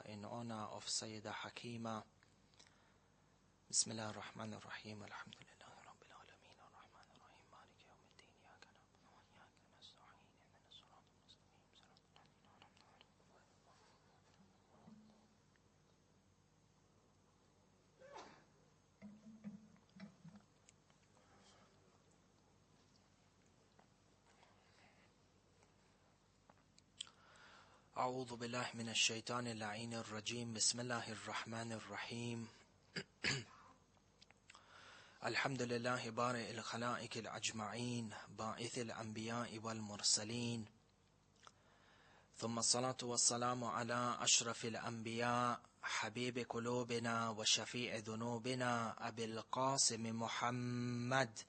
in honor of Sayyidah Hakima. Bismillah ar-Rahman ar-Rahim. Alhamdulillah Rabbil Alameen ar-Rahman ar-Rahim. Malik yawmiddin. Iyaka na'budu wa iyaka nasta'in. Ihdinas siratal mustaqim. Siratal ladzina an'amta أعوذ بالله من الشيطان اللعين الرجيم بسم الله الرحمن الرحيم الحمد لله بارئ الخلائق الأجمعين باعث الأنبياء والمرسلين ثم الصلاة والسلام على أشرف الأنبياء حبيب قلوبنا وشفيع ذنوبنا أبي القاسم محمد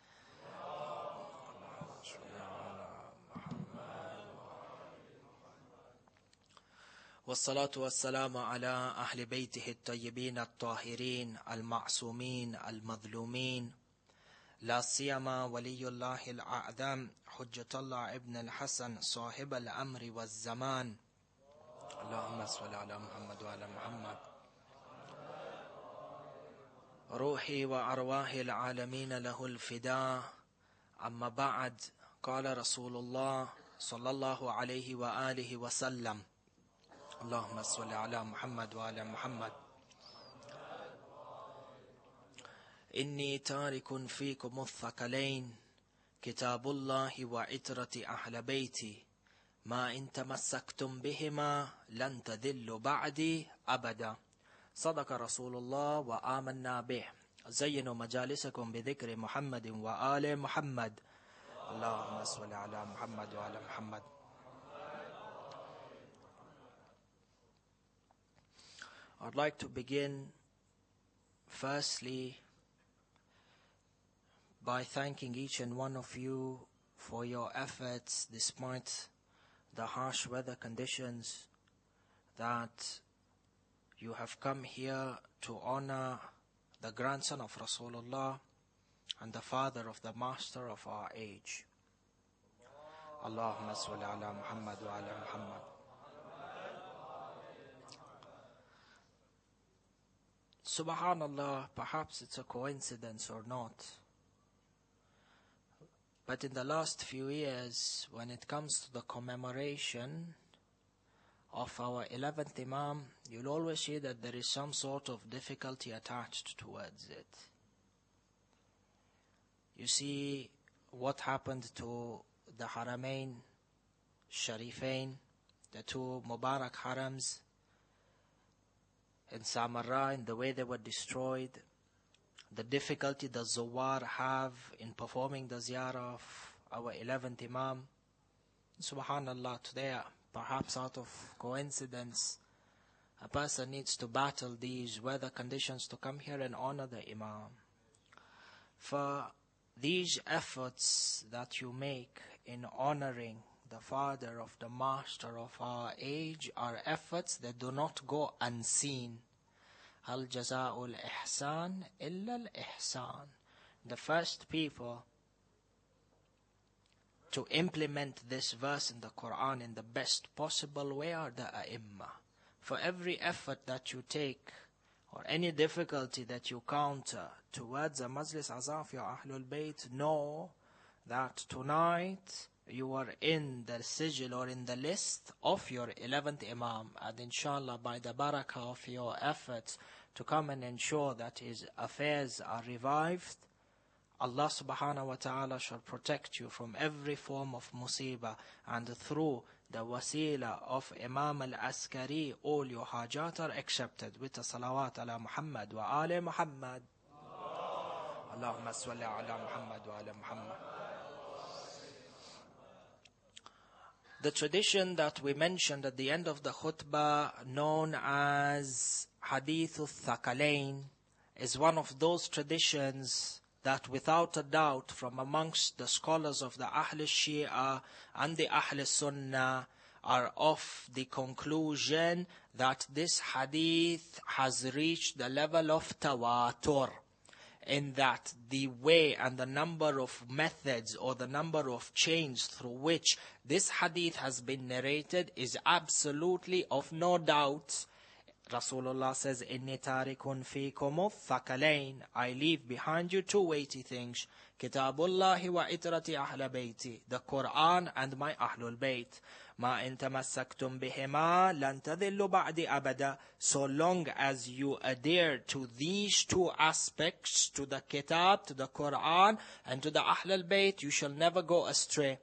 والصلاة والسلام على أهل بيته الطيبين الطاهرين المعصومين المظلومين لا سيما ولي الله الأعظم حجة الله ابن الحسن صاحب الأمر والزمان اللهم صل على محمد وعلى محمد روحي وأرواح العالمين له الفداء أما بعد قال رسول الله صلى الله عليه وآله وسلم اللهم صل على محمد وعلى محمد إني تارك فيكم الثقلين كتاب الله وعترة أهل بيتي ما إن تمسكتم بهما لن تذلوا بعدي أبدا صدق رسول الله وآمنا به زينوا مجالسكم بذكر محمد وآل محمد اللهم صل على محمد وعلى محمد. I'd like to begin firstly by thanking each and one of you for your efforts despite the harsh weather conditions, that you have come here to honor the grandson of Rasulullah and the father of the master of our age. Allahumma salli ala Muhammad wa ala Muhammad. Subhanallah, perhaps it's a coincidence or not, but in the last few years, when it comes to the commemoration of our 11th Imam, you'll always see that there is some sort of difficulty attached towards it. You see what happened to the Haramain Sharifain, the two Mubarak Harams in Samarra, in the way they were destroyed, the difficulty the Zawar have in performing the ziyarah of our 11th Imam. Subhanallah, today, perhaps out of coincidence, a person needs to battle these weather conditions to come here and honor the Imam. For these efforts that you make in honoring the father of the master of our age are efforts that do not go unseen. Hal jaza'ul ihsan illa al-ihsan. The first people to implement this verse in the Quran in the best possible way are the A'imma. For every effort that you take or any difficulty that you counter towards a Majlis Azaf ya Ahlul Bayt, know that tonight you are in the sigil or in the list of your 11th Imam, and inshallah by the barakah of your efforts to come and ensure that his affairs are revived, Allah subhanahu wa ta'ala shall protect you from every form of musibah, and through the wasila of Imam al-Askari all your hajat are accepted with the salawat ala Muhammad wa ali Muhammad. Allahumma salli ala Muhammad wa ala Muhammad. The tradition that we mentioned at the end of the khutbah, known as Hadith al-Thaqalain, is one of those traditions that without a doubt from amongst the scholars of the Ahl Shia and the Ahl Sunnah are of the conclusion that this hadith has reached the level of tawatur, in that the way and the number of methods or the number of chains through which this hadith has been narrated is absolutely of no doubt Rasulullah says, إِنِّي تَارِكٌ فِيكُمُ الثَّقَلَيْنِ, I leave behind you two weighty things. كِتَابُ اللَّهِ وَإِتْرَةِ أَهْلَ بَيْتِ, the Quran and my Ahlul Bayt. مَا إِن تَمَسَّكْتُمْ بِهِمَا لَن تَذِلُّوا بَعْدِ أَبَدًا. So long as you adhere to these two aspects, to the Kitab, to the Quran, and to the Ahlul Bayt, you shall never go astray.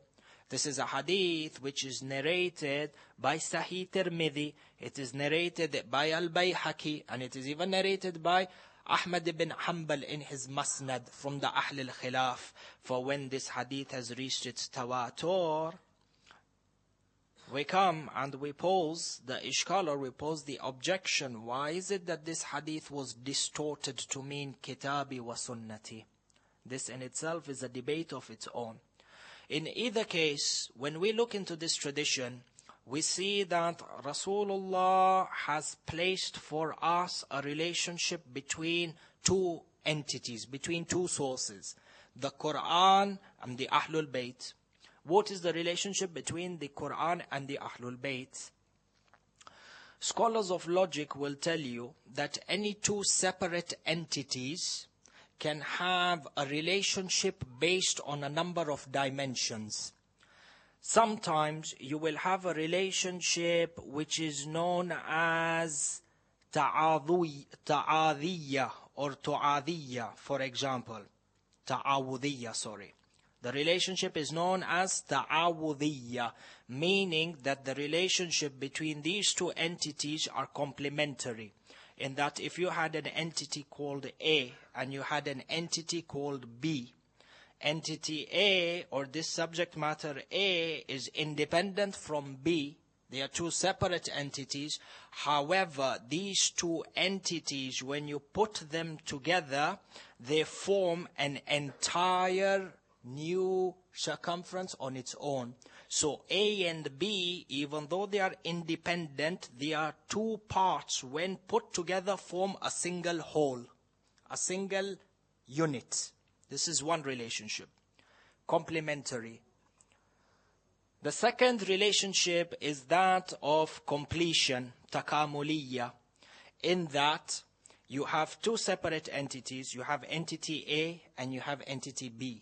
This is a hadith which is narrated by Sahih Tirmidhi. It is narrated by Al-Bayhaqi, and it is even narrated by Ahmad ibn Hanbal in his Masnad from the Ahl al-Khilaf. For when this hadith has reached its tawatur, we come and we pose the ishkal, or we pose the objection. Why is it that this hadith was distorted to mean kitabi wa sunnati? This in itself is a debate of its own. In either case, when we look into this tradition, we see that Rasulullah has placed for us a relationship between two entities, between two sources, the Quran and the Ahlul Bayt. What is the relationship between the Quran and the Ahlul Bayt? Scholars of logic will tell you that any two separate entities can have a relationship based on a number of dimensions. Sometimes you will have a relationship which is known as ta'adiyya or tu'adiyya, for example. Ta'awudiyya, sorry. The relationship is known as ta'awudiyya, meaning that the relationship between these two entities are complementary. In that if you had an entity called A and you had an entity called B, entity A, or this subject matter A, is independent from B. They are two separate entities. However, these two entities, when you put them together, they form an entire new circumference on its own. So A and B, even though they are independent, they are two parts when put together form a single whole, a single unit. This is one relationship, complementary. The second relationship is that of completion, takamuliyya, in that you have two separate entities. You have entity A and you have entity B.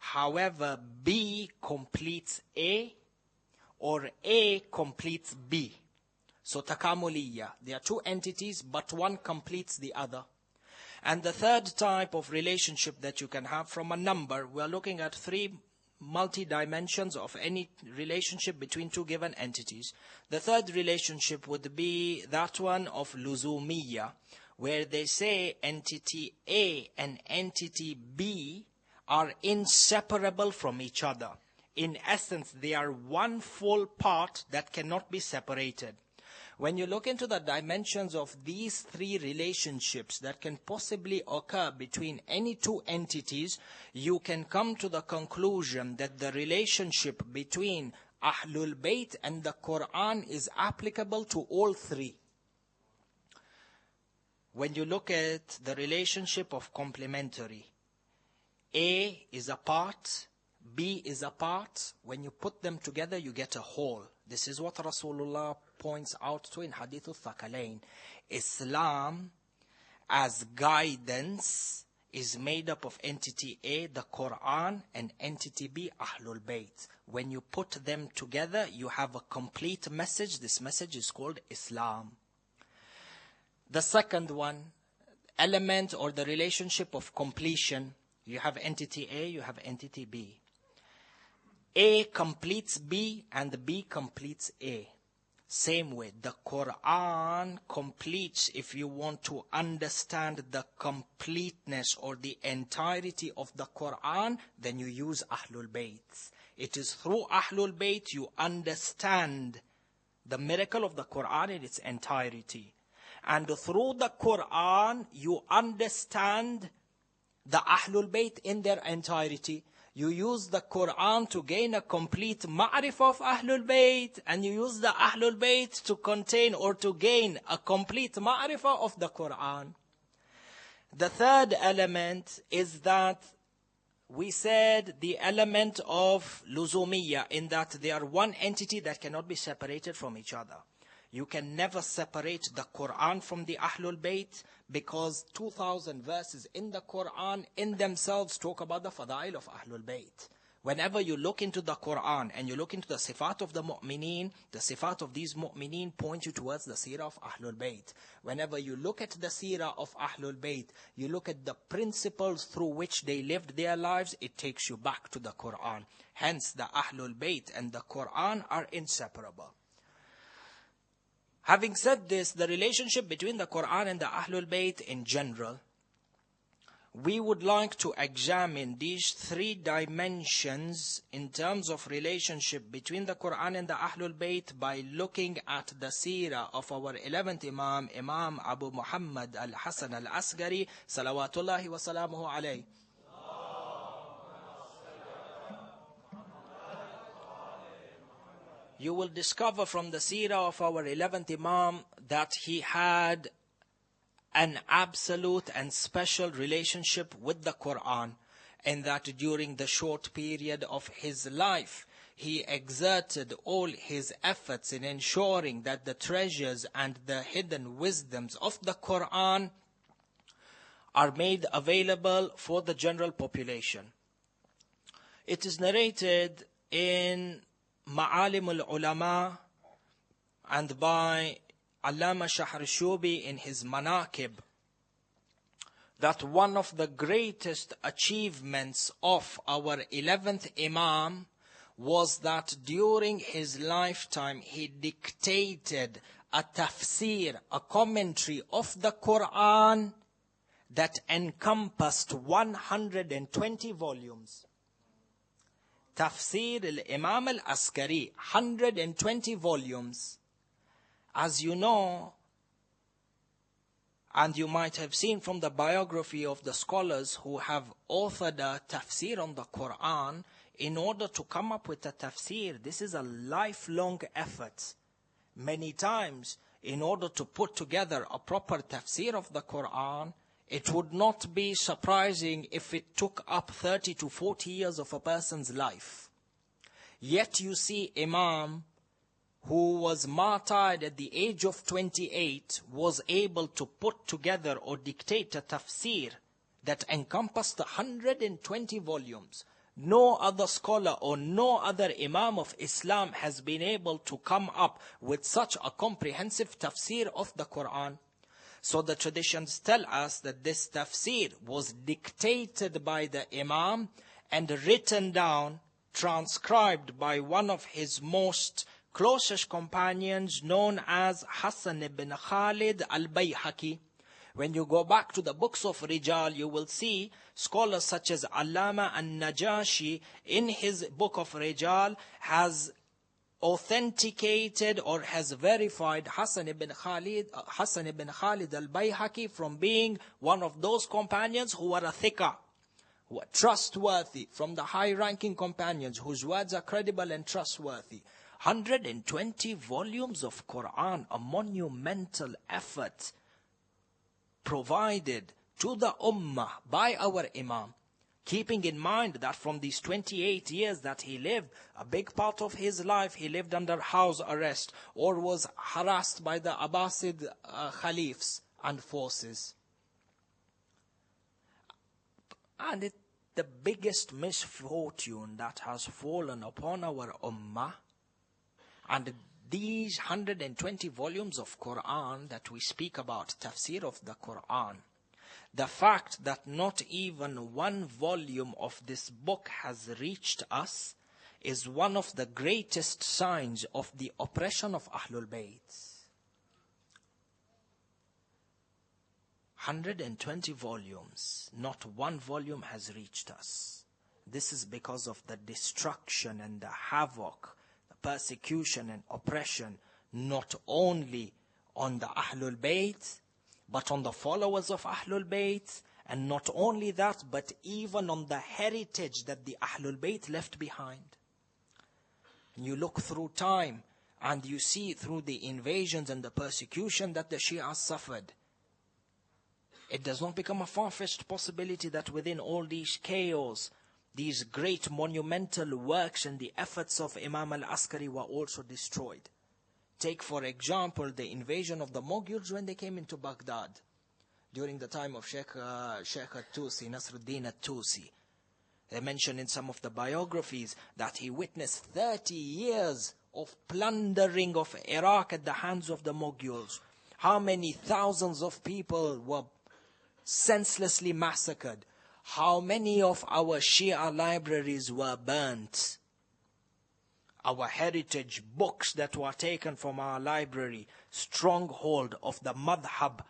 However, B completes A or A completes B. So takamuliyya, there are two entities but one completes the other. And the third type of relationship that you can have from a number, we are looking at three multi-dimensions of any relationship between two given entities. The third relationship would be that one of luzumiyya, where they say entity A and entity B are inseparable from each other. In essence, they are one full part that cannot be separated. When you look into the dimensions of these three relationships that can possibly occur between any two entities, you can come to the conclusion that the relationship between Ahlul Bayt and the Quran is applicable to all three. When you look at the relationship of complementary, A is a part, B is a part. When you put them together, you get a whole. This is what Rasulullah points out to in Hadith al-Thaqalain. Islam as guidance is made up of entity A, the Quran, and entity B, Ahlul Bayt. When you put them together, you have a complete message. This message is called Islam. The second one, element or the relationship of completion. You have entity A, you have entity B. A completes B and B completes A. Same way, the Quran completes, if you want to understand the completeness or the entirety of the Quran, then you use Ahlul Bayt. It is through Ahlul Bayt you understand the miracle of the Quran in its entirety. And through the Quran, you understand the Ahlul Bayt in their entirety. You use the Quran to gain a complete ma'rifah of Ahlul Bayt, and you use the Ahlul Bayt to contain or to gain a complete ma'rifah of the Quran. The third element is that we said the element of luzumiyya, in that they are one entity that cannot be separated from each other. You can never separate the Quran from the Ahlul Bayt, because 2,000 verses in the Quran in themselves talk about the Fadail of Ahlul Bayt. Whenever you look into the Quran and you look into the sifat of the mu'mineen, the sifat of these mu'mineen point you towards the seerah of Ahlul Bayt. Whenever you look at the seerah of Ahlul Bayt, you look at the principles through which they lived their lives, it takes you back to the Quran. Hence, the Ahlul Bayt and the Quran are inseparable. Having said this, the relationship between the Quran and the Ahlul Bayt in general, we would like to examine these three dimensions in terms of relationship between the Quran and the Ahlul Bayt by looking at the seerah of our 11th Imam, Imam Abu Muhammad al-Hasan al-Asghari, salawatullahi wa salamuhu alayhi. You will discover from the seerah of our 11th Imam that he had an absolute and special relationship with the Quran, and that during the short period of his life, he exerted all his efforts in ensuring that the treasures and the hidden wisdoms of the Quran are made available for the general population. It is narrated in Ma'alim al-Ulama and by Allama Shahr Shubi in his Manaqib that one of the greatest achievements of our 11th Imam was that during his lifetime he dictated a tafsir, a commentary of the Quran that encompassed 120 volumes. Tafsir al-Imam al-Asghari, 120 volumes. As you know, and you might have seen from the biography of the scholars who have authored a tafsir on the Quran, in order to come up with a tafsir, this is a lifelong effort. Many times, in order to put together a proper tafsir of the Quran, it would not be surprising if it took up 30 to 40 years of a person's life. Yet you see Imam, who was martyred at the age of 28, was able to put together or dictate a tafsir that encompassed 120 volumes. No other scholar or no other Imam of Islam has been able to come up with such a comprehensive tafsir of the Quran. So the traditions tell us that this tafsir was dictated by the Imam and written down, transcribed by one of his most closest companions known as Hassan ibn Khalid al-Bayhaqi. When you go back to the books of Rijal, you will see scholars such as Allama al-Najashi in his book of Rijal has authenticated or has verified Hassan ibn Khalid al-Bayhaqi from being one of those companions who are a thiqah, who are trustworthy, from the high-ranking companions whose words are credible and trustworthy. 120 volumes of Quran, a monumental effort provided to the Ummah by our Imam. Keeping in mind that from these 28 years that he lived, a big part of his life he lived under house arrest or was harassed by the Abbasid Caliphs and forces. And the biggest misfortune that has fallen upon our Ummah, and these 120 volumes of Quran that we speak about, tafsir of the Quran, the fact that not even one volume of this book has reached us is one of the greatest signs of the oppression of Ahlul Bayt. 120 volumes, not one volume has reached us. This is because of the destruction and the havoc, persecution and oppression, not only on the Ahlul Bayt, but on the followers of Ahlul Bayt, and not only that, but even on the heritage that the Ahlul Bayt left behind. And you look through time, and you see through the invasions and the persecution that the Shia suffered, it does not become a far-fetched possibility that within all these chaos, these great monumental works and the efforts of Imam al-Asghari were also destroyed. Take, for example, the invasion of the Mughals when they came into Baghdad during the time of Sheikh al-Tusi, Nasruddin al-Tusi. They mention in some of the biographies that he witnessed 30 years of plundering of Iraq at the hands of the Mughals. How many thousands of people were senselessly massacred? How many of our Shia libraries were burnt? Our heritage books that were taken from our library, stronghold of the madhab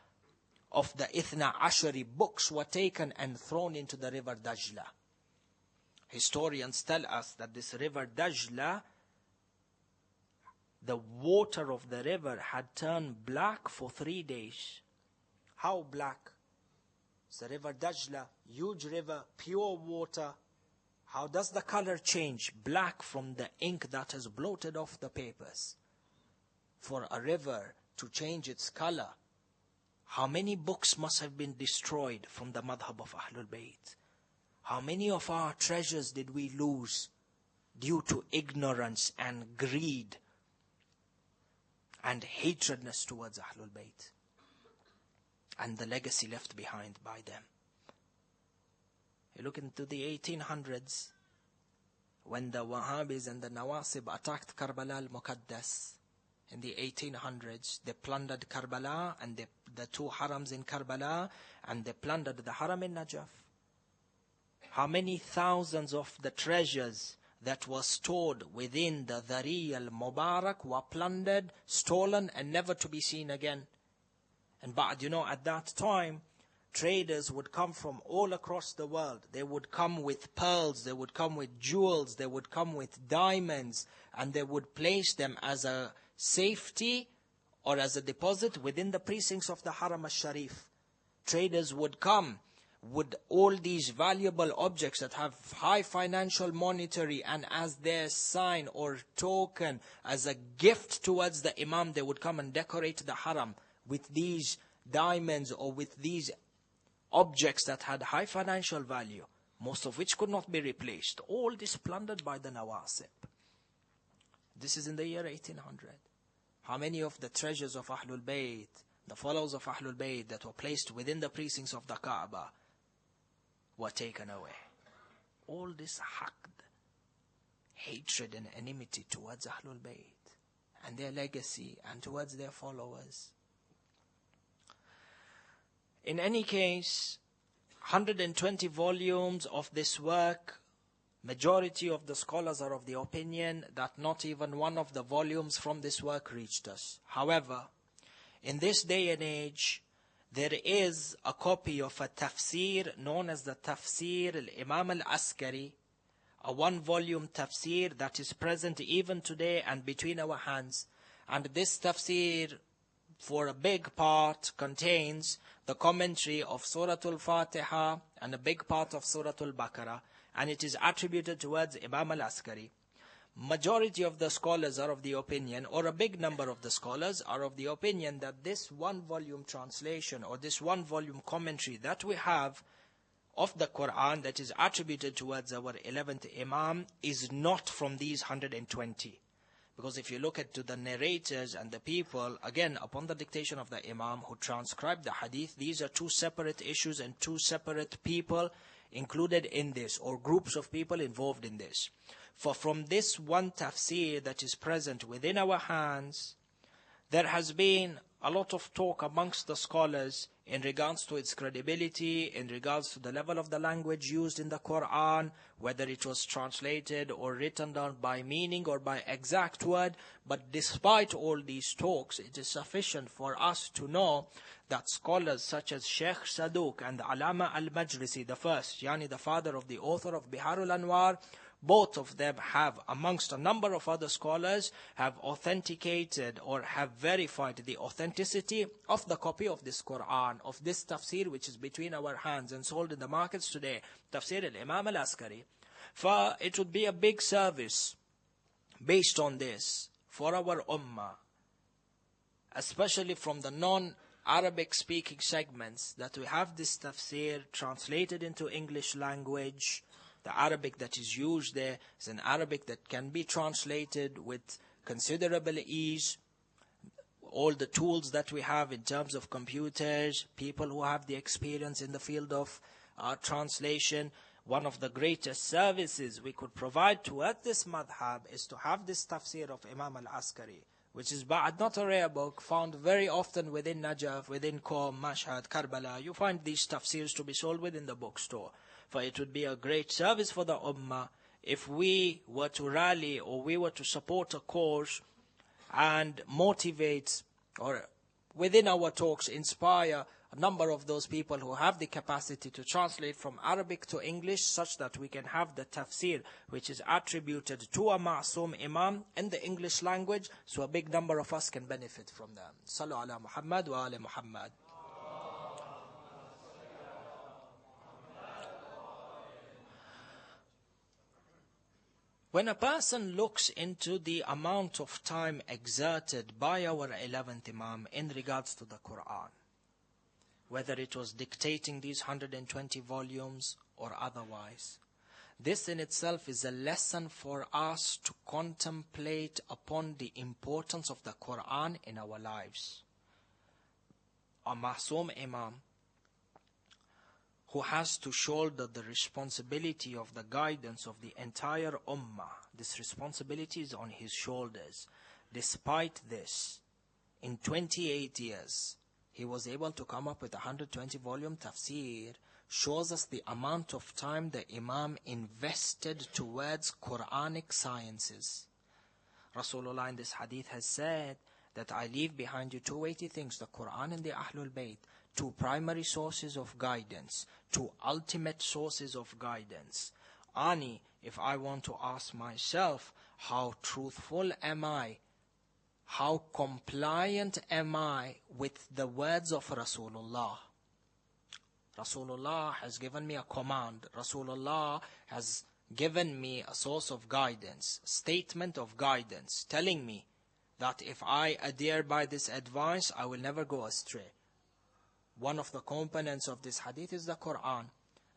of the Ithna Ashari, books were taken and thrown into the river Dajla. Historians tell us that this river Dajla, the water of the river had turned black for 3 days. How black? It's the river Dajla, huge river, pure water. How does the color change? Black from the ink that has bloated off the papers. For a river to change its color, how many books must have been destroyed from the madhab of Ahlul Bayt? How many of our treasures did we lose due to ignorance and greed and hatredness towards Ahlul Bayt? And the legacy left behind by them. You look into the 1800s, when the Wahhabis and the Nawasib attacked Karbala al-Muqaddas. In the 1800s, they plundered Karbala and the 2 harams in Karbala, and they plundered the haram in Najaf. How many thousands of the treasures that were stored within the Dhari al-Mubarak were plundered, stolen, and never to be seen again? And but at that time, traders would come from all across the world. They would come with pearls, they would come with jewels, they would come with diamonds, and they would place them as a safety or as a deposit within the precincts of the Haram al-Sharif. Traders would come with all these valuable objects that have high financial monetary, and as their sign or token, as a gift towards the Imam, they would come and decorate the Haram with these diamonds or with these objects that had high financial value, most of which could not be replaced. All this plundered by the Nawasib. This is in the year 1800. How many of the treasures of Ahlul Bayt, the followers of Ahlul Bayt that were placed within the precincts of the Kaaba, were taken away? All this haqd, hatred and enmity towards Ahlul Bayt and their legacy and towards their followers. In any case, 120 volumes of this work, majority of the scholars are of the opinion that not even one of the volumes from this work reached us. However, in this day and age, there is a copy of a tafsir known as the Tafsir al-Imam al-Askari, a 1-volume tafsir that is present even today and between our hands. And this tafsir, for a big part, contains the commentary of Surah Al-Fatiha and a big part of Surah Al-Baqarah, and it is attributed towards Imam al-Askari. Majority of the scholars are of the opinion, or a big number of the scholars are of the opinion, that this 1-volume translation or this 1-volume commentary that we have of the Quran that is attributed towards our 11th Imam is not from these 120. Because if you look at the narrators and the people, again, upon the dictation of the Imam who transcribed the hadith, these are 2 separate issues and 2 separate people included in this, or groups of people involved in this. For from this one tafsir that is present within our hands, there has been a lot of talk amongst the scholars in regards to its credibility, in regards to the level of the language used in the Quran, whether it was translated or written down by meaning or by exact word. But despite all these talks, it is sufficient for us to know that scholars such as Sheikh Saduq and Alama al-Majlisi, the first, the father of the author of Biharul Anwar, both of them have, amongst a number of other scholars, have authenticated or have verified the authenticity of the copy of this Quran, of this tafsir which is between our hands and sold in the markets today, Tafsir al-Imam al-Askari. For it would be a big service based on this for our ummah, especially from the non-Arabic speaking segments, that we have this tafsir translated into English language. The Arabic that is used there is an Arabic that can be translated with considerable ease. all the tools that we have in terms of computers, people who have the experience in the field of translation. One of the greatest services we could provide towards this madhab is to have this tafsir of Imam al-Askari, which is not a rare book, found very often within Najaf, within Qom, Mashhad, Karbala. You find these tafsirs to be sold within the bookstore. For it would be a great service for the ummah if we were to rally or we were to support a cause and motivate, or within our talks inspire a number of those people who have the capacity to translate from Arabic to English, such that we can have the tafsir which is attributed to a ma'soom imam in the English language, so a big number of us can benefit from them. Sallu ala Muhammad wa ala Muhammad. When a person looks into the amount of time exerted by our 11th Imam in regards to the Quran, whether it was dictating these 120 volumes or otherwise, this in itself is a lesson for us to contemplate upon the importance of the Quran in our lives. A Ma'soom Imam who has to shoulder the responsibility of the guidance of the entire ummah. This responsibility is on his shoulders. Despite this, in 28 years, he was able to come up with 120-volume tafsir. Shows us the amount of time the Imam invested towards Quranic sciences. Rasulullah in this hadith has said that I leave behind you two weighty things, the Quran and the Ahlul Bayt, two primary sources of guidance, two ultimate sources of guidance. Ani, if I want to ask myself, how truthful am I? How compliant am I with the words of Rasulullah? Rasulullah has given me a command. Rasulullah has given me a source of guidance, statement of guidance, telling me that if I adhere by this advice, I will never go astray. One of the components of this hadith is the Quran.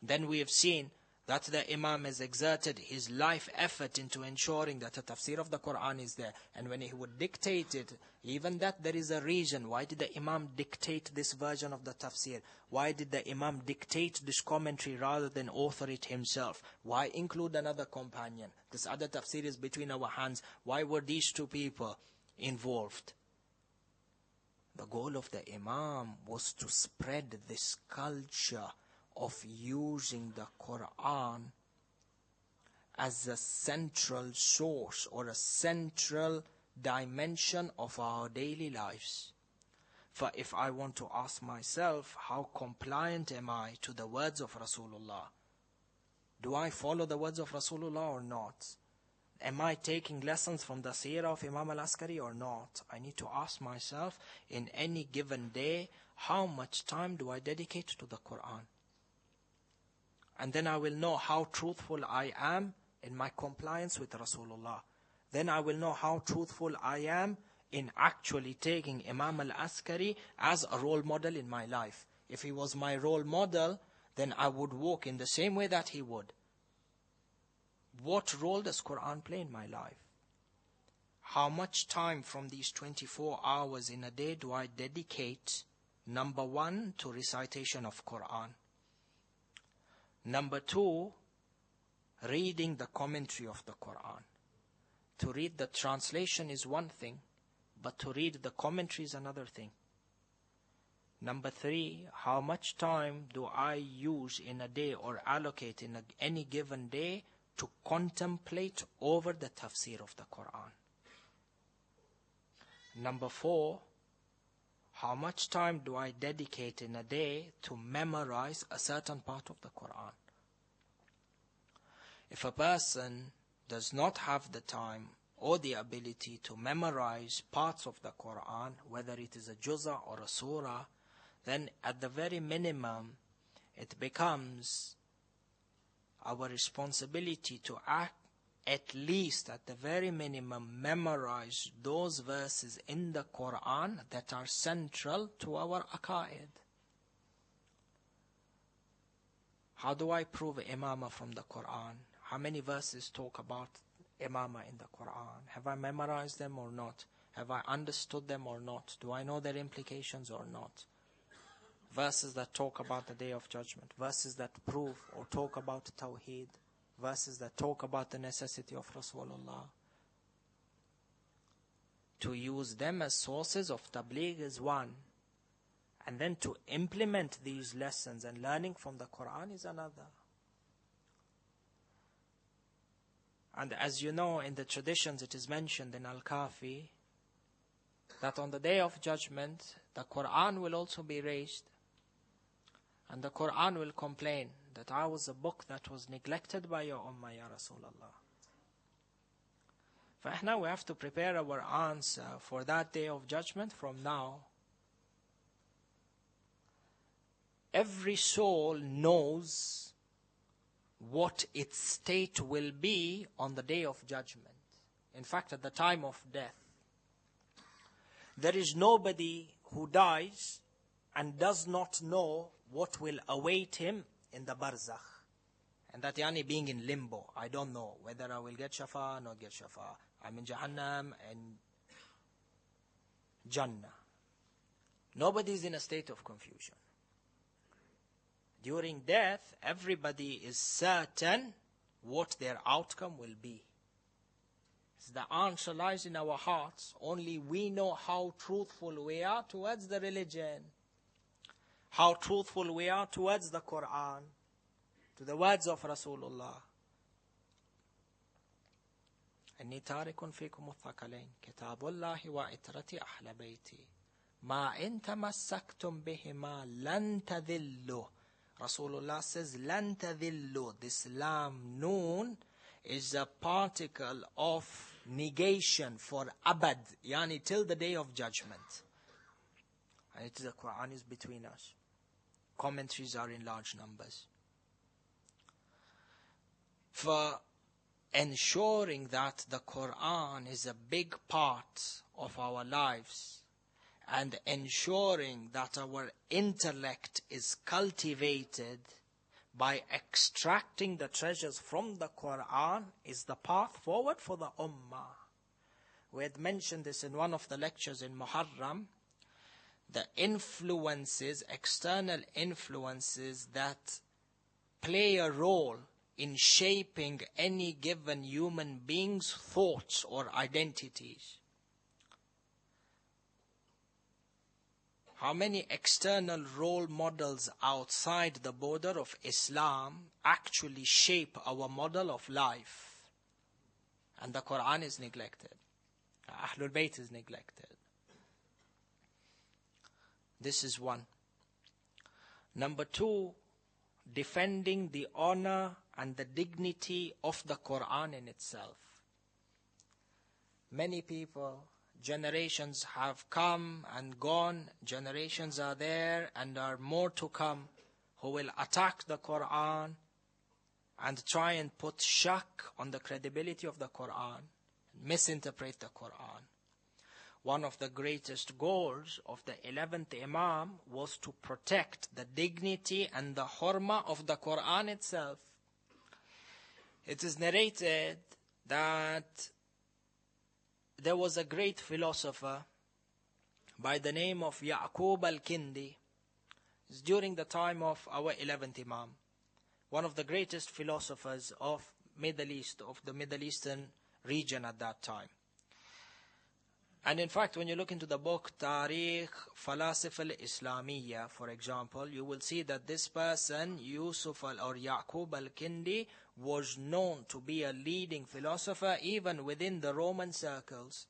Then we have seen that the Imam has exerted his life effort into ensuring that the tafsir of the Quran is there. And when he would dictate it, even that there is a reason. Why did the Imam dictate this version of the tafsir? Why did the Imam dictate this commentary rather than author it himself? Why include another companion? This other tafsir is between our hands. Why were these two people involved? The goal of the Imam was to spread this culture of using the Quran as a central source or a central dimension of our daily lives. For if I want to ask myself, how compliant am I to the words of Rasulullah? Do I follow the words of Rasulullah or not? Am I taking lessons from the seerah of Imam al-Askari or not? I need to ask myself, in any given day, how much time do I dedicate to the Quran? And then I will know how truthful I am in my compliance with Rasulullah. Then I will know how truthful I am in actually taking Imam al-Askari as a role model in my life. If he was my role model, then I would walk in the same way that he would. What role does Quran play in my life? How much time from these 24 hours in a day do I dedicate, number one, to recitation of Quran? Number two, reading the commentary of the Quran. To read the translation is one thing, but to read the commentary is another thing. Number three, how much time do I use in a day or allocate in any given day to contemplate over the tafsir of the Quran? Number four, how much time do I dedicate in a day to memorize a certain part of the Quran? If a person does not have the time or the ability to memorize parts of the Quran, whether it is a juz'a or a surah, then at the very minimum, it becomes our responsibility to act, at least at the very minimum, memorize those verses in the Quran that are central to our aqaid. How do I prove imamah from the Quran? How many verses talk about imamah in the Quran? Have I memorized them or not? Have I understood them or not? Do I know their implications or not? Verses that talk about the Day of Judgment. Verses that prove or talk about Tawheed. Verses that talk about the necessity of Rasulullah. To use them as sources of tabligh is one. And then to implement these lessons and learning from the Quran is another. And as you know, in the traditions it is mentioned in Al-Kafi that on the Day of Judgment, the Quran will also be raised. And the Quran will complain that I was a book that was neglected by your Ummah, Ya Rasulullah. Now we have to prepare our answer for that Day of Judgment from now. Every soul knows what its state will be on the Day of Judgment. In fact, at the time of death, there is nobody who dies and does not know what will await him in the barzakh. And that yani being in limbo. I don't know whether I will get shafa or not get shafa. I'm in Jahannam and Jannah. Nobody is in a state of confusion. During death, everybody is certain what their outcome will be. The answer lies in our hearts. Only we know how truthful we are towards the religion. How truthful we are towards the Quran. To the words of Rasulullah. إني تارك فيكم الثقلين كتاب الله وعترتي أهل بيتي ما إن تمسكتم بهما لن تذلوا. Rasulullah says لن تذلوا. This lam noon is a particle of negation for abad, yani till the Day of Judgment. And it is the Quran is between us. Commentaries are in large numbers. For ensuring that the Quran is a big part of our lives and ensuring that our intellect is cultivated by extracting the treasures from the Quran is the path forward for the Ummah. We had mentioned this in one of the lectures in Muharram. The influences, external influences that play a role in shaping any given human being's thoughts or identities. How many external role models outside the border of Islam actually shape our model of life? And the Quran is neglected. Ahlul Bayt is neglected. This is one. Number two, defending the honor and the dignity of the Quran in itself. Many people, generations have come and gone, generations are there and are more to come, who will attack the Quran and try and put shak on the credibility of the Quran, misinterpret the Quran. One of the greatest goals of the 11th Imam was to protect the dignity and the hurma of the Quran itself. It is narrated that there was a great philosopher by the name of Ya'qub al-Kindi. It's during the time of our 11th Imam. One of the greatest philosophers of Middle East, of the Middle Eastern region at that time. And in fact, when you look into the book Tarikh Falasif al-Islamiyya, for example, you will see that this person, Yusuf or Ya'qub al-Kindi, was known to be a leading philosopher even within the Roman circles.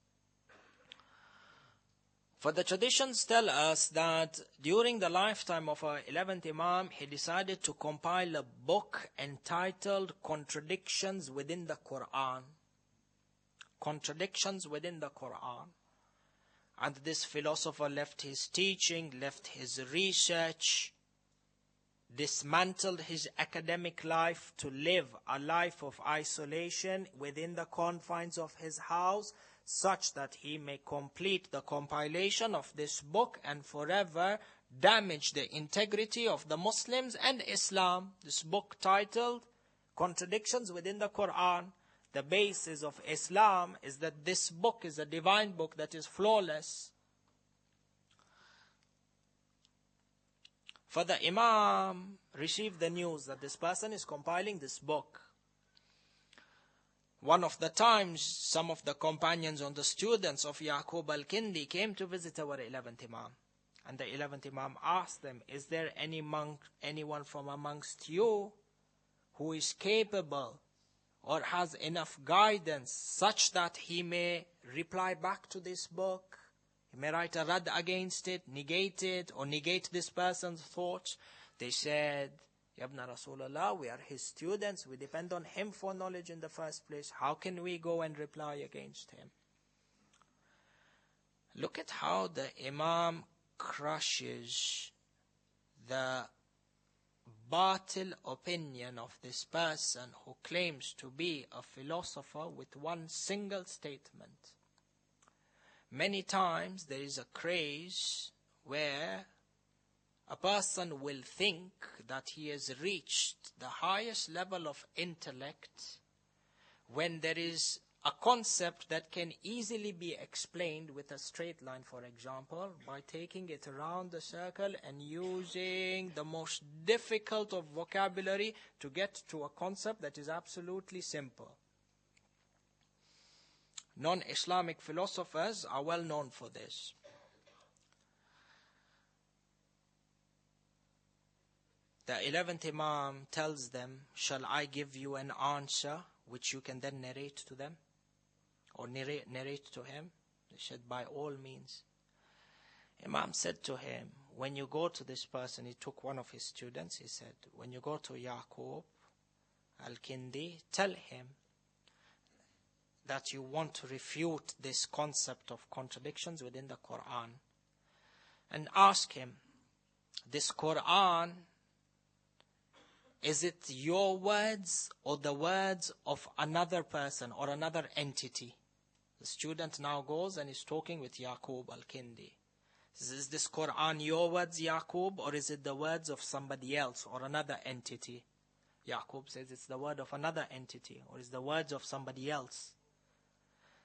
For the traditions tell us that during the lifetime of our 11th Imam, he decided to compile a book entitled Contradictions Within the Quran. Contradictions within the Quran. And this philosopher left his teaching, left his research, dismantled his academic life to live a life of isolation within the confines of his house, such that he may complete the compilation of this book and forever damage the integrity of the Muslims and Islam. This book titled Contradictions Within the Quran. the basis of Islam is that this book is a divine book that is flawless. For the Imam received the news that this person is compiling this book. One of the times, some of the companions and the students of Yaqub al-Kindi came to visit our 11th Imam. And the 11th Imam asked them, is there anyone from amongst you who is capable or has enough guidance such that he may reply back to this book? He may write a rad against it, negate it, or negate this person's thoughts. They said, Yabna Rasulullah, we are his students. We depend on him for knowledge in the first place. How can we go and reply against him? Look at how the Imam crushes the batil opinion of this person who claims to be a philosopher with one single statement. Many times there is a craze where a person will think that he has reached the highest level of intellect when there is a concept that can easily be explained with a straight line, for example, by taking it around the circle and using the most difficult of vocabulary to get to a concept that is absolutely simple. Non-Islamic philosophers are well known for this. The 11th Imam tells them, shall I give you an answer which you can then narrate to them? Or narrate to him? They said, by all means. Imam said to him, when you go to this person, he took one of his students, he said, when you go to Yaqub al-Kindi, tell him that you want to refute this concept of contradictions within the Quran. And ask him, this Quran, is it your words or the words of another person or another entity? The student now goes and is talking with Yaqub al-Kindi. Is this Quran your words, Yaqub, or is it the words of somebody else or another entity? Yaqub says it's the word of another entity, or it's the words of somebody else.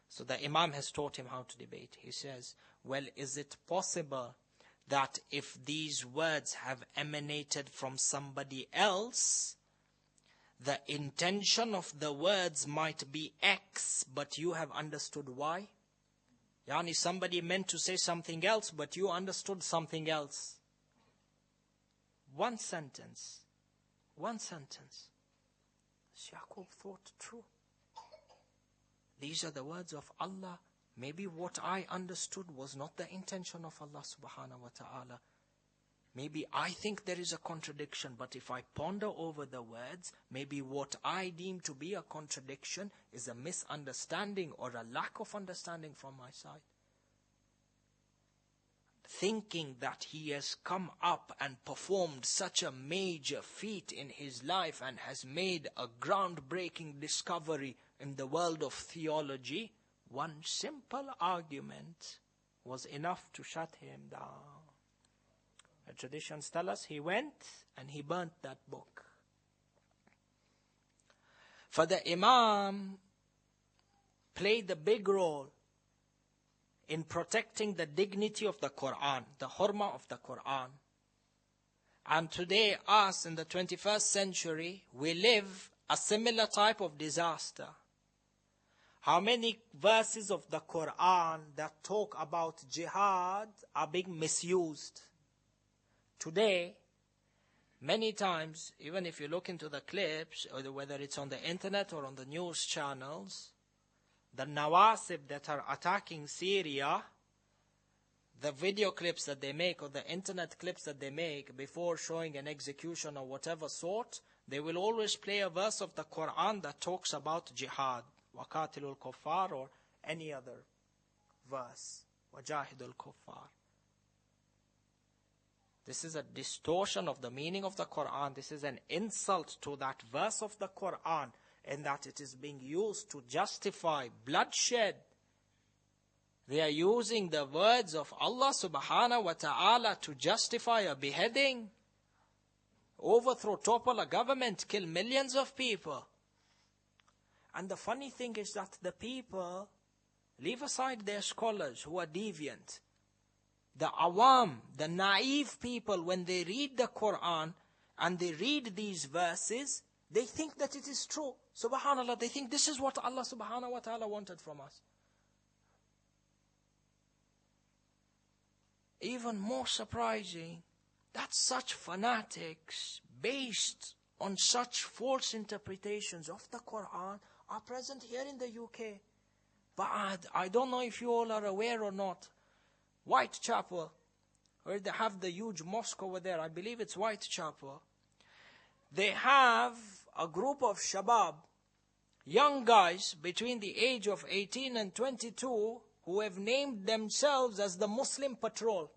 So the Imam has taught him how to debate. He says, well, is it possible that if these words have emanated from somebody else, the intention of the words might be X, but you have understood Y? Yani somebody meant to say something else, but you understood something else. One sentence. One sentence. Yaqub thought, true. These are the words of Allah. Maybe what I understood was not the intention of Allah subhanahu wa ta'ala. Maybe I think there is a contradiction, but if I ponder over the words, maybe what I deem to be a contradiction is a misunderstanding or a lack of understanding from my side. Thinking that he has come up and performed such a major feat in his life and has made a groundbreaking discovery in the world of theology, one simple argument was enough to shut him down. The traditions tell us he went and he burnt that book. For the Imam played a big role in protecting the dignity of the Quran, the hurma of the Quran. And today, us in the 21st century, we live a similar type of disaster. How many verses of the Quran that talk about jihad are being misused? Today, many times, even if you look into the clips, or whether it's on the internet or on the news channels, the nawasib that are attacking Syria, the video clips that they make or the internet clips that they make before showing an execution or whatever sort, they will always play a verse of the Quran that talks about jihad. وَقَاتِلُوا الْكُفَّارِ or any other verse. وَجَاهِدُوا الْكُفَّارِ. This is a distortion of the meaning of the Quran. This is an insult to that verse of the Quran, in that it is being used to justify bloodshed. They are using the words of Allah subhanahu wa ta'ala to justify a beheading, overthrow, topple a government, kill millions of people. And the funny thing is that the people, leave aside their scholars who are deviant, the awam, the naive people, when they read the Quran and they read these verses, they think that it is true. Subhanallah, they think this is what Allah subhanahu wa ta'ala wanted from us. Even more surprising, that such fanatics based on such false interpretations of the Quran are present here in the UK. But I don't know if you all are aware or not. Whitechapel, where they have the huge mosque over there, I believe it's Whitechapel. They have a group of shabab, young guys between the age of 18 and 22, who have named themselves as the Muslim Patrol.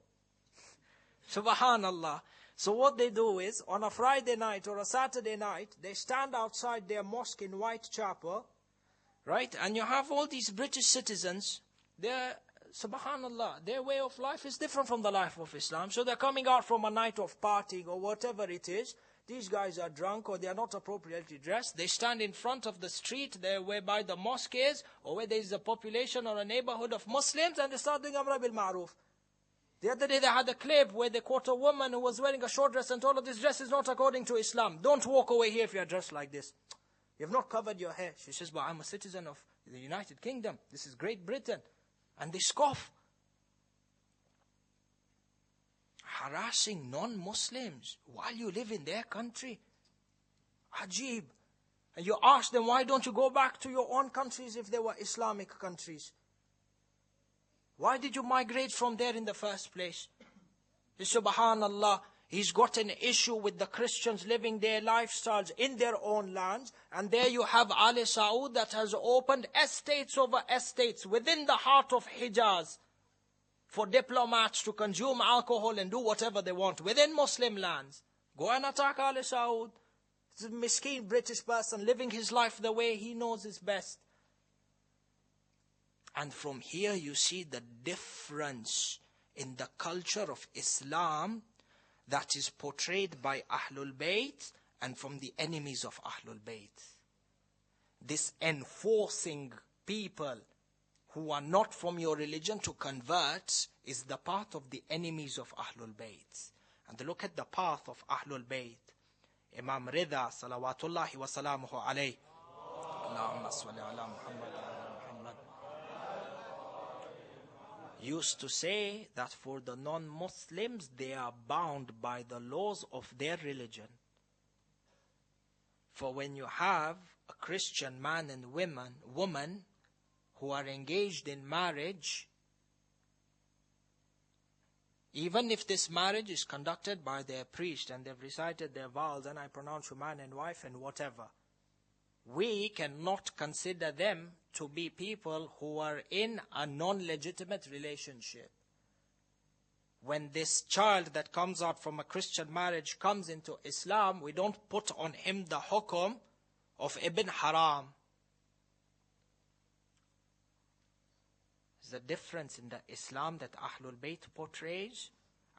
Subhanallah. So what they do is, on a Friday night or a Saturday night, they stand outside their mosque in Whitechapel, right? And you have all these British citizens, subhanallah, their way of life is different from the life of Islam. So they're coming out from a night of partying or whatever it is. These guys are drunk or they are not appropriately dressed. They stand in front of the street there whereby the mosque is, or where there is a population or a neighborhood of Muslims, and they start doing Amr bil Ma'ruf. The other day they had a clip where they caught a woman who was wearing a short dress and told her, this dress is not according to Islam. Don't walk away here if you are dressed like this. You have not covered your hair. She says, but I'm a citizen of the United Kingdom. This is Great Britain. And they scoff. Harassing non-Muslims while you live in their country. Ajib. And you ask them, why don't you go back to your own countries if they were Islamic countries? Why did you migrate from there in the first place? Subhanallah, he's got an issue with the Christians living their lifestyles in their own lands. And there you have Ali Saud that has opened estates over estates within the heart of Hijaz for diplomats to consume alcohol and do whatever they want within Muslim lands. Go and attack Ali Saud. It's a miskin British person living his life the way he knows is best. And from here you see the difference in the culture of Islam that is portrayed by Ahlul Bayt and from the enemies of Ahlul Bayt. This enforcing people who are not from your religion to convert is the path of the enemies of Ahlul Bayt. And look at the path of Ahlul Bayt. Imam Rida, salawatullahi wa salamuhu alayhi. Allahumma salli ala Muhammad. Used to say that for the non-Muslims, they are bound by the laws of their religion. For when you have a Christian man and woman who are engaged in marriage, even if this marriage is conducted by their priest and they've recited their vows, and I pronounce you man and wife and whatever, we cannot consider them to be people who are in a non-legitimate relationship. When this child that comes out from a Christian marriage comes into Islam, we don't put on him the hukum of Ibn Haram. There's a difference in the Islam that Ahlul Bayt portrays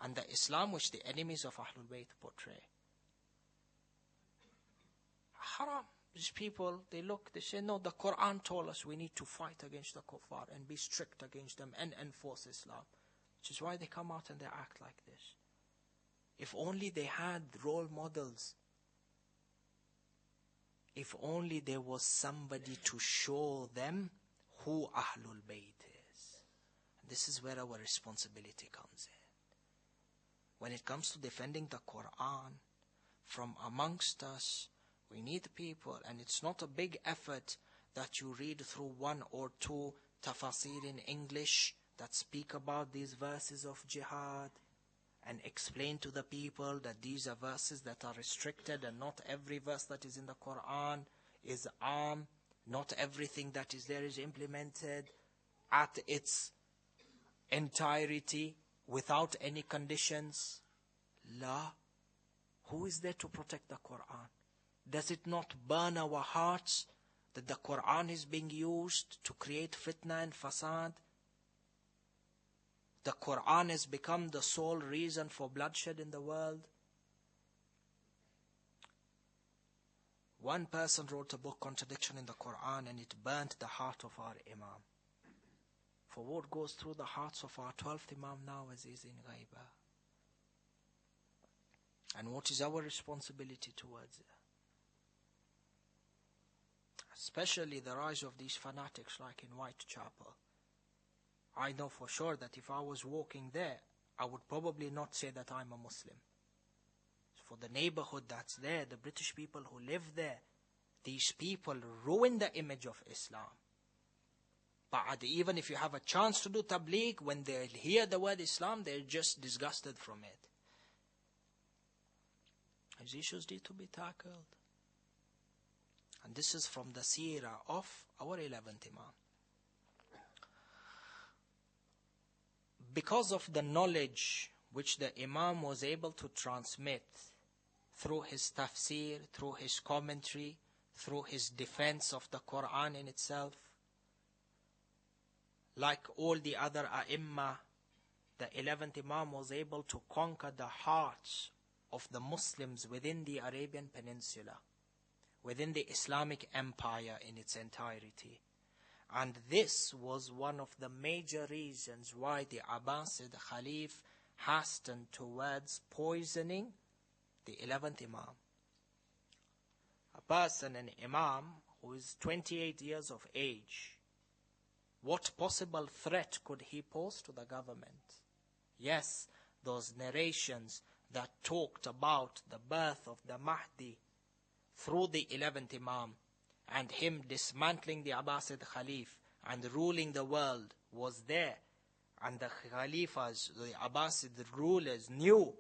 and the Islam which the enemies of Ahlul Bayt portray. Haram. These people, they look, they say, no, the Quran told us we need to fight against the kuffar and be strict against them and enforce Islam. Which is why they come out and they act like this. If only they had role models. If only there was somebody to show them who Ahlul Bayt is. And this is where our responsibility comes in. When it comes to defending the Quran, from amongst us, we need people, and it's not a big effort that you read through one or two tafsir in English that speak about these verses of jihad and explain to the people that these are verses that are restricted and not every verse that is in the Quran is not everything that is there is implemented at its entirety without any conditions. La, who is there to protect the Quran? Does it not burn our hearts that the Quran is being used to create fitna and fasad? The Quran has become the sole reason for bloodshed in the world. One person wrote a book, Contradiction in the Quran, and it burnt the heart of our Imam. For what goes through the hearts of our 12th Imam now is in Ghaiba. And what is our responsibility towards it? Especially the rise of these fanatics like in Whitechapel. I know for sure that if I was walking there, I would probably not say that I'm a Muslim. For the neighborhood that's there, the British people who live there, these people ruin the image of Islam. But even if you have a chance to do tabligh, when they hear the word Islam, they're just disgusted from it. These issues need to be tackled. And this is from the seerah of our 11th Imam. Because of the knowledge which the Imam was able to transmit through his tafsir, through his commentary, through his defense of the Quran in itself, like all the other A'imma, the 11th Imam was able to conquer the hearts of the Muslims within the Arabian Peninsula, within the Islamic Empire in its entirety. And this was one of the major reasons why the Abbasid Khalif hastened towards poisoning the 11th Imam. A person, an Imam, who is 28 years of age, what possible threat could he pose to the government? Yes, those narrations that talked about the birth of the Mahdi through the 11th Imam and him dismantling the Abbasid Khalif and ruling the world was there. And the Khalifas, the Abbasid rulers, knew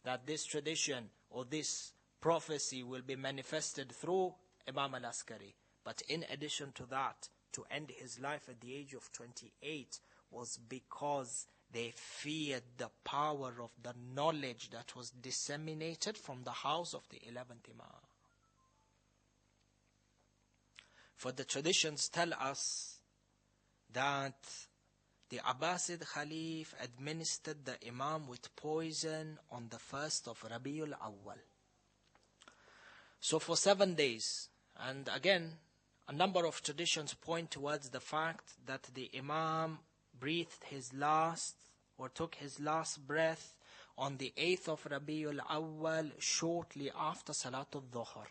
that this tradition or this prophecy will be manifested through Imam al-Askari. But in addition to that, to end his life at the age of 28 was because they feared the power of the knowledge that was disseminated from the house of the 11th Imam. For the traditions tell us that the Abbasid Khalif administered the Imam with poison on the 1st of Rabiul Awwal. So for 7 days, and again, a number of traditions point towards the fact that the Imam breathed his last or took his last breath on the 8th of Rabiul Awwal shortly after Salatul Dhuhr.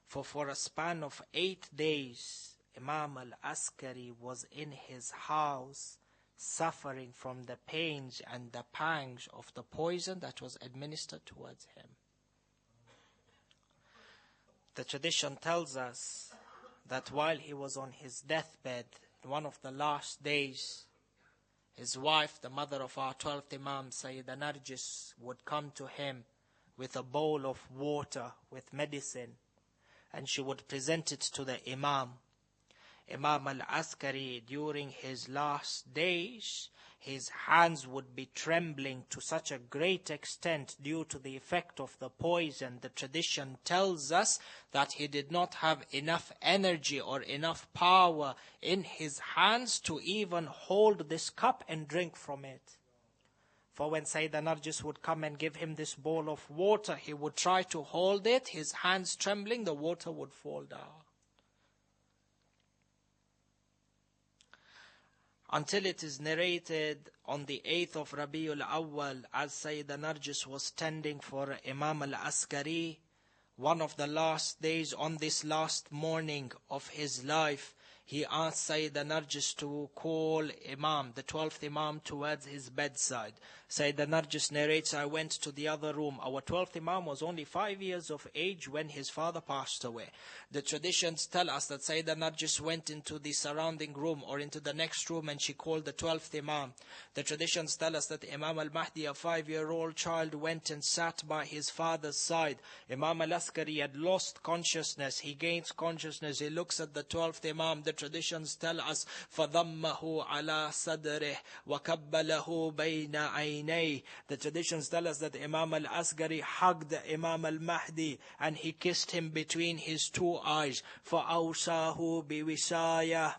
For a span of 8 days, Imam al-Askari was in his house suffering from the pains and the pangs of the poison that was administered towards him. The tradition tells us that while he was on his deathbed, one of the last days, his wife, the mother of our 12th Imam, Sayyida Narjis, would come to him with a bowl of water with medicine, and she would present it to the Imam. Imam al-Askari, during his last days, his hands would be trembling to such a great extent due to the effect of the poison. The tradition tells us that he did not have enough energy or enough power in his hands to even hold this cup and drink from it. For when Sayyida Narjis would come and give him this bowl of water, he would try to hold it, his hands trembling, the water would fall down. Until it is narrated on the 8th of Rabiul Awwal, as Sayyida Narjis was tending for Imam al-Askari, one of the last days, on this last morning of his life, he asked Sayyida Narjis to call Imam, the 12th Imam, towards his bedside. Sayyida Narjis narrates, I went to the other room. Our 12th Imam was only 5 years of age when his father passed away. The traditions tell us that Sayyida Narjis went into the surrounding room or into the next room and she called the 12th Imam. The traditions tell us that Imam al-Mahdi, a 5-year-old child, went and sat by his father's side. Imam al-Askari had lost consciousness. He gains consciousness. He looks at the 12th Imam. The traditions tell us, فَضَمَّهُ عَلَى صَدْرِهِ وَكَبَّلَهُ بَيْنَ عَيْنَيْهِ. The traditions tell us that Imam al-Askari hugged Imam al-Mahdi and he kissed him between his two eyes. فَأَوْصَاهُ بِوِصَايَةٍ.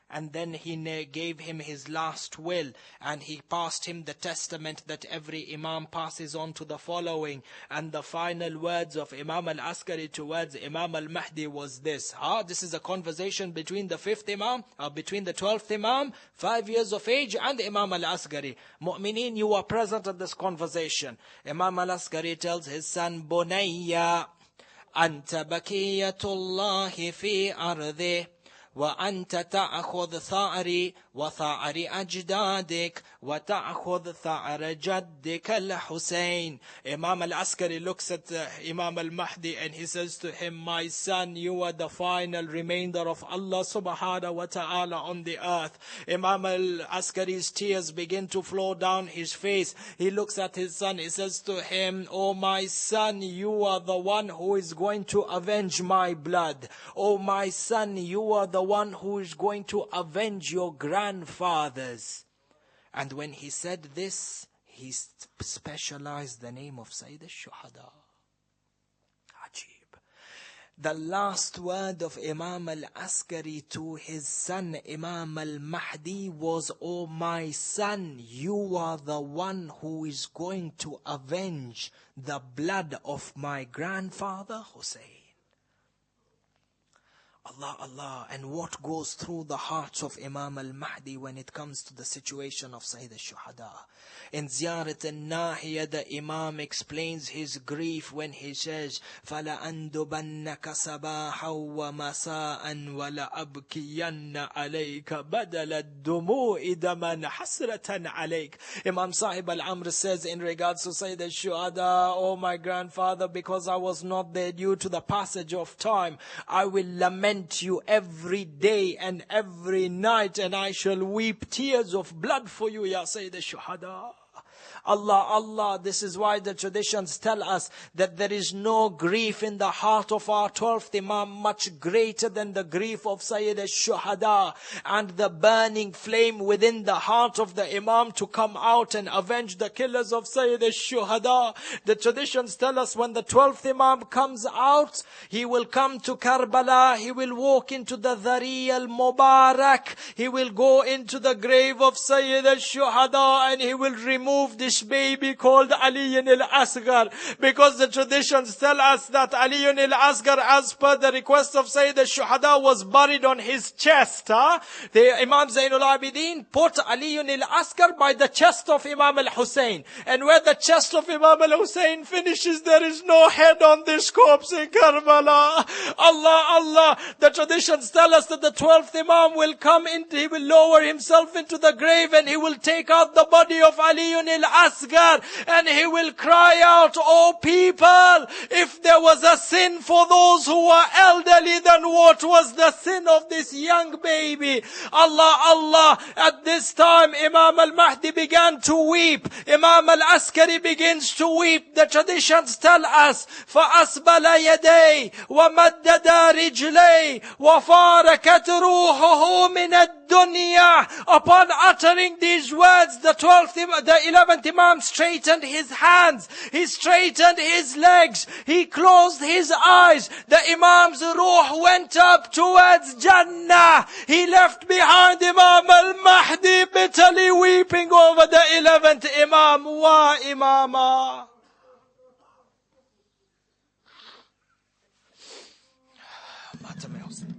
And then he gave him his last will, and he passed him the testament that every Imam passes on to the following. And the final words of Imam al-Askari towards Imam al-Mahdi was this. This is a conversation between the 5th Imam, between the 12th Imam, 5 years of age, and Imam al-Askari. Mu'mineen, you are present at this conversation. Imam al-Askari tells his son, Bunayya, Anta bakiyatullahi fi ardi, وأنت تأخذ ثأري وثأر أجدادك وتأخذ ثأر جدك الحسين. Imam al-Askari looks at Imam al-Mahdi and he says to him, my son, you are the final remainder of Allah subhanahu wa ta'ala on the earth. Imam al-Askari's tears begin to flow down his face. He looks at his son, he says to him, oh my son, you are the one who is going to avenge my blood. Oh my son, you are the one who is going to avenge your grandfathers. And when he said this, he specialized the name of Sayyid al-Shuhada. Ajib. The last word of Imam al-Askari to his son Imam al-Mahdi was, oh my son, you are the one who is going to avenge the blood of my grandfather Hussein. Allah, Allah. And what goes through the hearts of Imam al-Mahdi when it comes to the situation of Sayyid al-Shuhada. In Ziyarat al-Nahiyah, the Imam explains his grief when he says, فَلَأَنْدُبَنَّكَ صَبَاحًا وَمَسَاءً وَلَأَبْكِيَنَّ عَلَيْكَ بَدَلَ الدُّمُوءِ دَمًا حَسْرَةً عَلَيْكَ. Imam Sahib al-Amr says in regards to Sayyid al-Shuhada, oh my grandfather, because I was not there due to the passage of time, I will lament you every day and every night, and I shall weep tears of blood for you, Ya Sayyid al-Shuhada. Allah, Allah, this is why the traditions tell us that there is no grief in the heart of our 12th Imam much greater than the grief of Sayyid al-Shuhada, and the burning flame within the heart of the Imam to come out and avenge the killers of Sayyid al-Shuhada. The traditions tell us when the 12th Imam comes out, he will come to Karbala, he will walk into the Dhari al-Mubarak, he will go into the grave of Sayyid al-Shuhada, and he will remove this baby called Ali al-Asghar, because the traditions tell us that Ali al-Asghar, as per the request of Sayyid al-Shuhada, was buried on his chest. The Imam Zainul Abidin put Ali al-Asghar by the chest of Imam al-Hussein, and where the chest of Imam al-Hussein finishes, there is no head on this corpse in Karbala. Allah, Allah. The traditions tell us that the 12th Imam will come in, he will lower himself into the grave, and he will take out the body of Ali al-Asghar, and he will cry out, oh people, if there was a sin for those who are elderly, then what was the sin of this young baby? Allah, Allah. At this time, Imam al-Mahdi began to weep. Imam al-Askari begins to weep. The traditions tell us, فَأَسْبَلَ يَدَيْهِ وَمَدَّدَ رِجْلَيْهِ وَفَارَكَتْ رُوحُهُ مِنَ الدُّنْيَا. Upon uttering these words, the 11th Imam straightened his hands, he straightened his legs, he closed his eyes. The Imam's ruh went up towards Jannah. He left behind Imam al-Mahdi bitterly weeping over the 11th Imam. Wa Imama. Matam Hussein.